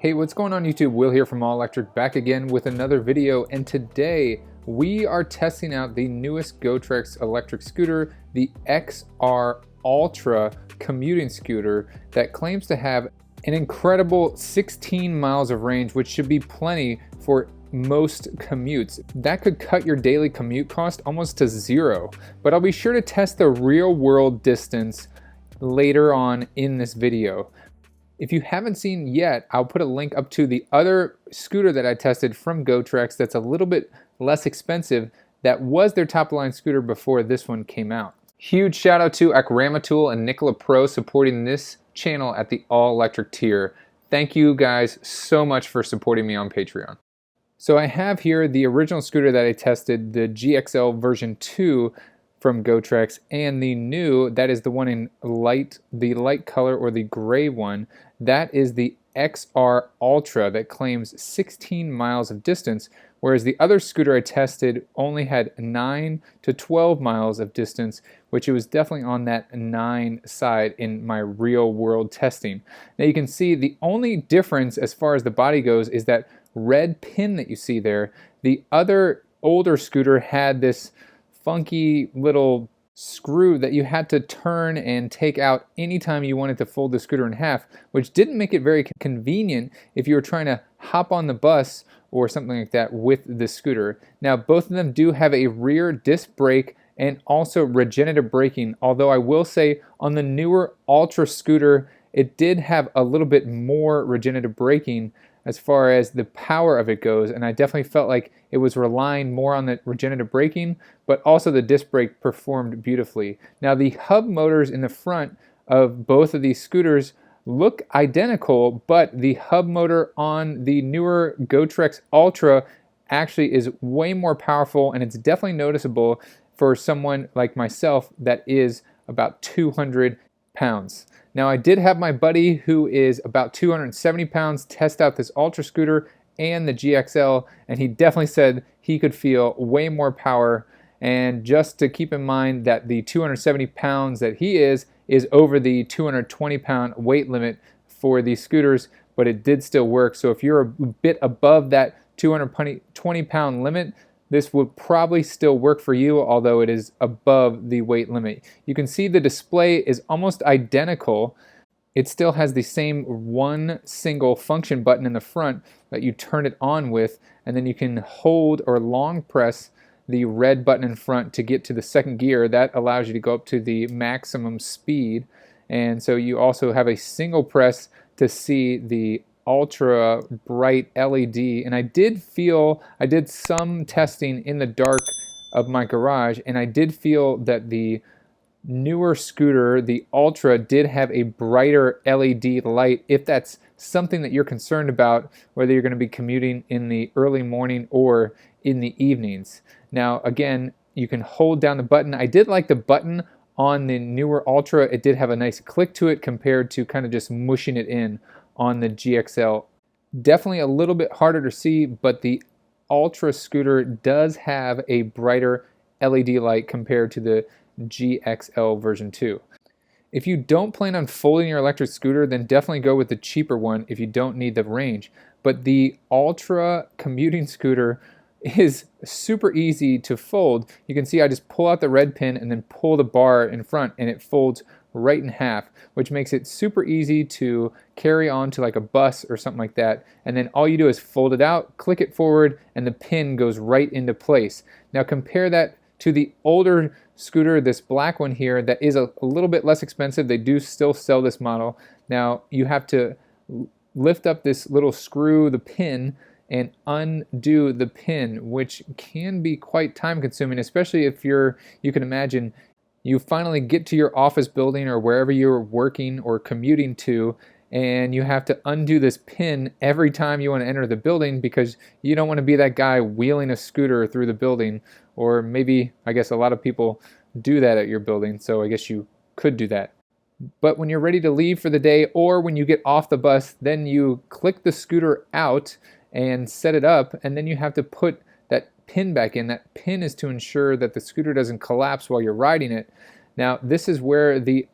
Hey, what's going on YouTube? Will here from All Electric, back again with another video, and today we are testing out the newest Gotrax electric scooter, the XR Ultra commuting scooter that claims to have an incredible 16 miles of range, which should be plenty for most commutes. That could cut your daily commute cost almost to zero, but I'll be sure to test the real world distance later on in this video. If you haven't seen yet, I'll put a link up to the other scooter that I tested from Gotrax that's a little bit less expensive, that was their top line scooter before this one came out. Huge shout out to Akramatool and Nicola Pro supporting this channel at the all electric tier. Thank you guys so much for supporting me on Patreon. So I have here the original scooter that I tested, the GXL version 2 from Gotrax, and the new, that is the one in the light color, or the gray one, that is the XR Ultra that claims 16 miles of distance, whereas the other scooter I tested only had 9 to 12 miles of distance, which it was definitely on that 9 side in my real world testing. Now you can see the only difference as far as the body goes is that red pin that you see there. The other older scooter had this funky little screw that you had to turn and take out anytime you wanted to fold the scooter in half, which didn't make it very convenient if you were trying to hop on the bus or something like that with the scooter. Now both of them do have a rear disc brake and also regenerative braking, although I will say on the newer Ultra scooter it did have a little bit more regenerative braking as far as the power of it goes, and I definitely felt like it was relying more on the regenerative braking, but also the disc brake performed beautifully. Now the hub motors in the front of both of these scooters look identical, but the hub motor on the newer Gotrax Ultra actually is way more powerful, and it's definitely noticeable for someone like myself that is about 200 pounds. Now I did have my buddy who is about 270 pounds test out this Ultra scooter and the GXL, and he definitely said he could feel way more power. And just to keep in mind that the 270 pounds that he is over the 220 pound weight limit for these scooters, but it did still work. So if you're a bit above that 220 pound limit, this would probably still work for you, although it is above the weight limit. You can see the display is almost identical. It still has the same one single function button in the front that you turn it on with, and then you can hold or long press the red button in front to get to the second gear. That allows you to go up to the maximum speed. And so you also have a single press to see the ultra bright LED, and I did some testing in the dark of my garage, and I did feel that the newer scooter, the Ultra, did have a brighter LED light, if that's something that you're concerned about, whether you're going to be commuting in the early morning or in the evenings. Now again, you can hold down the button. I did like the button on the newer Ultra. It did have a nice click to it compared to kind of just mushing it in on the GXL. Definitely a little bit harder to see, but the Ultra scooter does have a brighter LED light compared to the GXL version 2. If you don't plan on folding your electric scooter, then definitely go with the cheaper one if you don't need the range. But the Ultra commuting scooter is super easy to fold. You can see I just pull out the red pin and then pull the bar in front, and it folds right in half, which makes it super easy to carry on to like a bus or something like that. And then all you do is fold it out, click it forward, and the pin goes right into place. Now compare that to the older scooter, this black one here, that is a little bit less expensive. They do still sell this model. Now you have to lift up this little screw, the pin, and undo the pin, which can be quite time consuming, especially if you can imagine, you finally get to your office building or wherever you're working or commuting to, and you have to undo this pin every time you want to enter the building because you don't want to be that guy wheeling a scooter through the building. Or maybe, I guess a lot of people do that at your building, so I guess you could do that. But when you're ready to leave for the day, or when you get off the bus, then you click the scooter out and set it up, and then you have to put that pin back in. That pin is to ensure that the scooter doesn't collapse while you're riding it. Now this is where the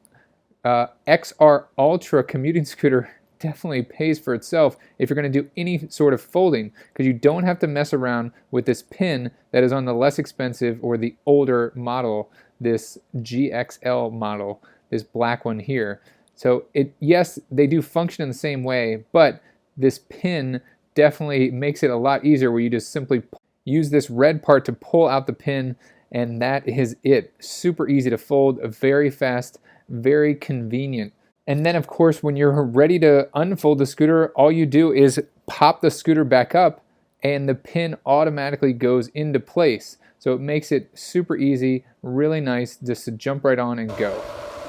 XR Ultra commuting scooter definitely pays for itself if you're going to do any sort of folding, because you don't have to mess around with this pin that is on the less expensive or the older model, this GXL model, this black one here. So yes, they do function in the same way, but this pin definitely makes it a lot easier, where you just simply use this red part to pull out the pin, and that is it. Super easy to fold, very fast, very convenient. And then of course, when you're ready to unfold the scooter, all you do is pop the scooter back up and the pin automatically goes into place. So it makes it super easy, really nice just to jump right on and go.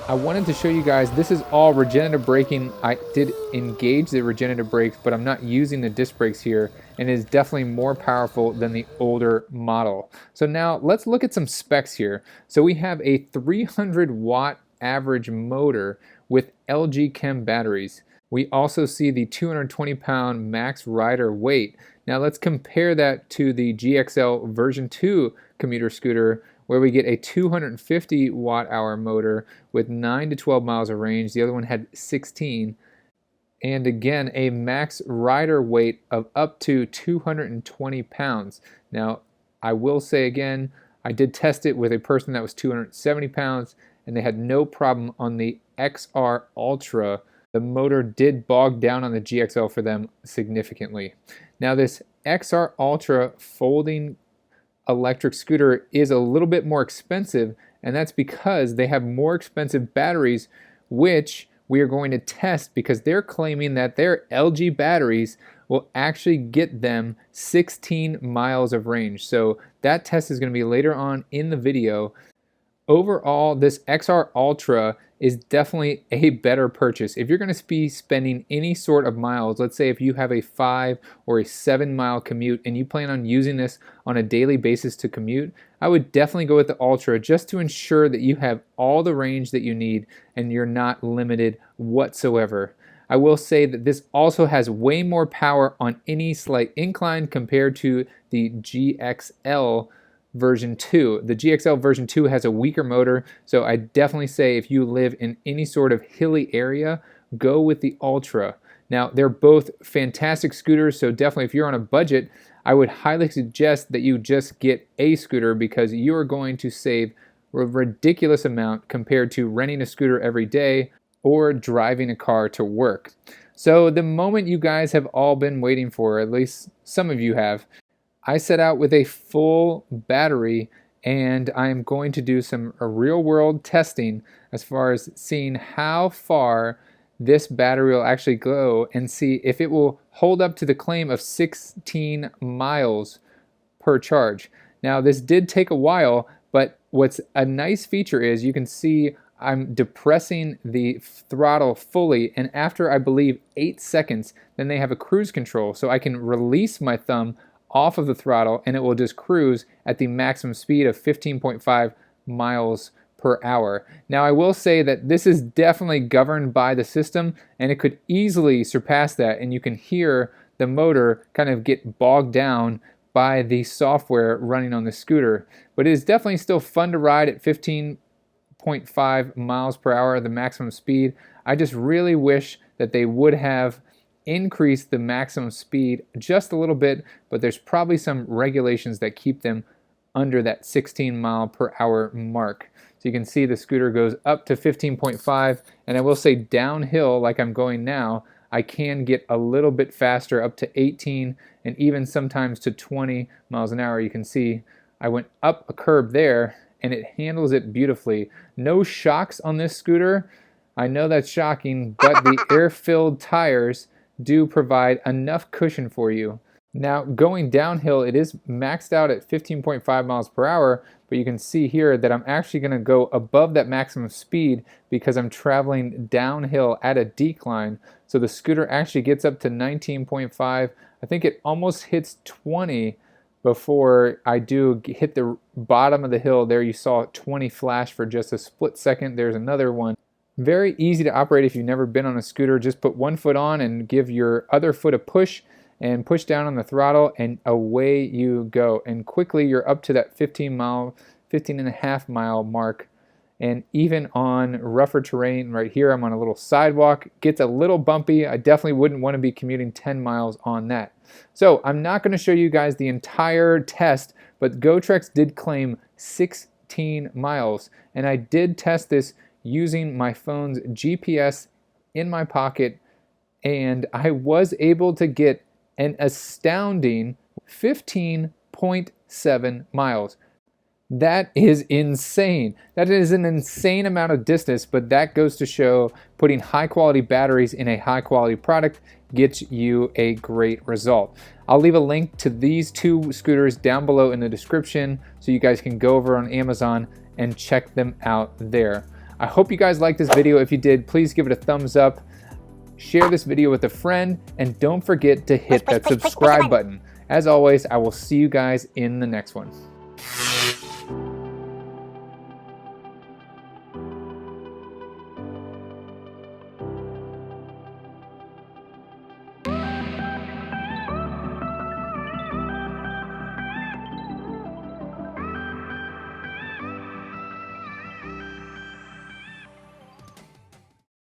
I wanted to show you guys, this is all regenerative braking. I did engage the regenerative brakes, but I'm not using the disc brakes here, and it is definitely more powerful than the older model. So now let's look at some specs here. So we have a 300 watt average motor with LG Chem batteries. We also see the 220 pound max rider weight. Now let's compare that to the GXL version 2 commuter scooter, where we get a 250 watt-hour motor with 9 to 12 miles of range. The other one had 16. And again, a max rider weight of up to 220 pounds. Now, I will say again, I did test it with a person that was 270 pounds, and they had no problem on the XR Ultra. The motor did bog down on the GXL for them significantly. Now, this XR Ultra folding electric scooter is a little bit more expensive, and that's because they have more expensive batteries, which we are going to test, because they're claiming that their LG batteries will actually get them 16 miles of range. So that test is going to be later on in the video. Overall, this XR Ultra is definitely a better purchase. If you're going to be spending any sort of miles, let's say if you have a 5 or a 7 mile commute and you plan on using this on a daily basis to commute, I would definitely go with the Ultra, just to ensure that you have all the range that you need and you're not limited whatsoever. I will say that this also has way more power on any slight incline compared to the GXL version 2. The GXL version 2 has a weaker motor, so I definitely say if you live in any sort of hilly area, go with the Ultra. Now, they're both fantastic scooters, so definitely if you're on a budget, I would highly suggest that you just get a scooter, because you are going to save a ridiculous amount compared to renting a scooter every day or driving a car to work. So the moment you guys have all been waiting for, at least some of you have, I set out with a full battery, and I am going to do some real world testing as far as seeing how far this battery will actually go, and see if it will hold up to the claim of 16 miles per charge. Now, this did take a while, but what's a nice feature is you can see I'm depressing the throttle fully, and after I believe 8 seconds, then they have a cruise control, so I can release my thumb off of the throttle and it will just cruise at the maximum speed of 15.5 miles per hour. Now, I will say that this is definitely governed by the system, and it could easily surpass that, and you can hear the motor kind of get bogged down by the software running on the scooter. But it is definitely still fun to ride at 15.5 miles per hour, the maximum speed. I just really wish that they would have increase the maximum speed just a little bit, but there's probably some regulations that keep them under that 16 mile per hour mark. So you can see the scooter goes up to 15.5, and I will say downhill, like I'm going now, I can get a little bit faster, up to 18 and even sometimes to 20 miles an hour. You can see I went up a curb there, and it handles it beautifully. No shocks on this scooter. I know that's shocking, but the air-filled tires do provide enough cushion for you. Now, going downhill, it is maxed out at 15.5 miles per hour, but you can see here that I'm actually going to go above that maximum speed because I'm traveling downhill at a decline. So the scooter actually gets up to 19.5. I think it almost hits 20 before I do hit the bottom of the hill. There you saw 20 flash for just a split second. There's another one. Very easy to operate if you've never been on a scooter. Just put one foot on and give your other foot a push and push down on the throttle, and away you go. And quickly you're up to that 15 and a half mile mark, And even on rougher terrain, right here, I'm on a little sidewalk, gets a little bumpy. I definitely wouldn't want to be commuting 10 miles on that. So I'm not going to show you guys the entire test, but Gotrax did claim 16 miles. And I did test this using my phone's GPS in my pocket, and I was able to get an astounding 15.7 miles. That is insane. That is an insane amount of distance, but that goes to show putting high quality batteries in a high quality product gets you a great result. I'll leave a link to these two scooters down below in the description so you guys can go over on Amazon and check them out there. I hope you guys liked this video. If you did, please give it a thumbs up, share this video with a friend, and don't forget to hit that subscribe button. As always, I will see you guys in the next one.